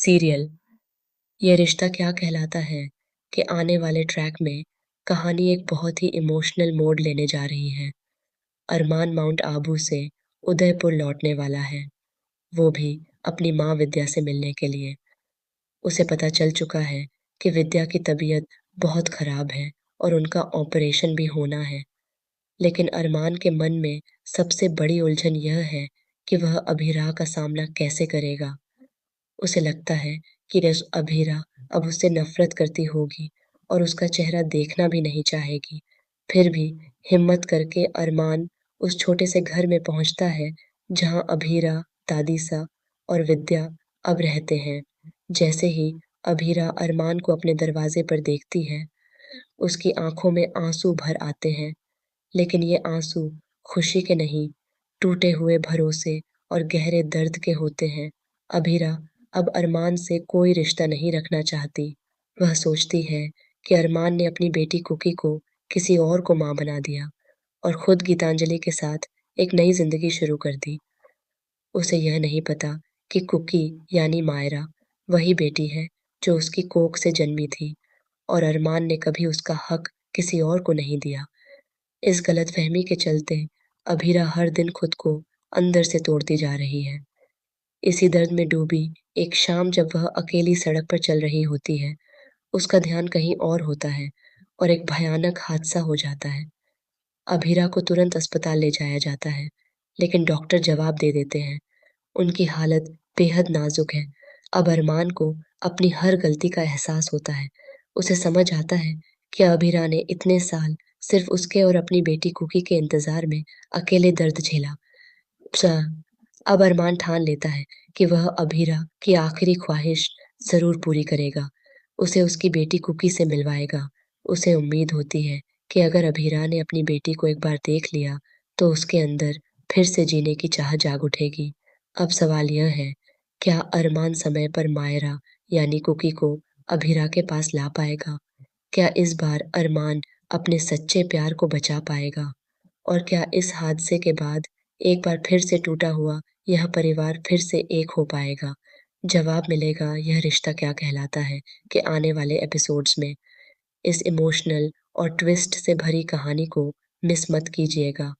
Serial ये रिश्ता क्या कहलाता है कि आने वाले ट्रैक में कहानी एक बहुत ही इमोशनल मोड़ लेने जा रही है। अरमान माउंट आबू से उदयपुर लौटने वाला है, वो भी अपनी माँ विद्या से मिलने के लिए। उसे पता चल चुका है कि विद्या की तबीयत बहुत खराब है और उनका ऑपरेशन भी होना है। लेकिन अरमान के मन में सबसे बड़ी उलझन यह है कि वह अभिराह का सामना कैसे करेगा। उसे लगता है कि अभीरा अब उससे नफरत करती होगी और उसका चेहरा देखना भी नहीं चाहेगी। फिर भी हिम्मत करके अरमान उस छोटे से घर में पहुंचता है जहां अभीरा, दादीसा और विद्या अब रहते हैं। जैसे ही अभीरा अरमान को अपने दरवाजे पर देखती है, उसकी आंखों में आंसू भर आते हैं। लेकिन ये आंसू खुशी के नहीं, टूटे हुए भरोसे और गहरे दर्द के होते हैं। अभीरा अब अरमान से कोई रिश्ता नहीं रखना चाहती। वह सोचती है कि अरमान ने अपनी बेटी कुकी को किसी और को माँ बना दिया और खुद गीतांजलि के साथ एक नई जिंदगी शुरू कर दी। उसे यह नहीं पता कि कुकी यानी मायरा वही बेटी है जो उसकी कोख से जन्मी थी और अरमान ने कभी उसका हक किसी और को नहीं दिया। इस गलतफहमी के चलते अभीरा हर दिन खुद को अंदर से तोड़ती जा रही है। इसी दर्द में डूबी एक शाम जब वह अकेली सड़क पर चल रही होती है, उसका ध्यान कहीं और होता है और एक भयानक हादसा हो जाता है। अभीरा को तुरंत अस्पताल ले जाया जाता है, लेकिन डॉक्टर जवाब दे देते हैं, उनकी हालत बेहद नाजुक है। अब अरमान को अपनी हर गलती का एहसास होता है। उसे समझ आता है कि अभीरा ने इतने साल सिर्फ उसके और अपनी बेटी कुकी के इंतजार में अकेले दर्द झेला। च अब अरमान ठान लेता है कि वह अभीरा की आखिरी ख्वाहिश ज़रूर पूरी करेगा। उसे उसकी बेटी कुकी से मिलवाएगा। उसे उम्मीद होती है कि अगर अभीरा ने अपनी बेटी को एक बार देख लिया, तो उसके अंदर फिर से जीने की चाह जाग उठेगी। अब सवाल यह है, क्या अरमान समय पर मायरा यानी कुकी को अभीरा के पास ला पाएगा? क्या इस बार अरमान अपने सच्चे प्यार को बचा पाएगा? और क्या इस हादसे के बाद एक बार फिर से टूटा हुआ यह परिवार फिर से एक हो पाएगा? जवाब मिलेगा यह रिश्ता क्या कहलाता है कि आने वाले एपिसोड्स में। इस इमोशनल और ट्विस्ट से भरी कहानी को मिस मत कीजिएगा।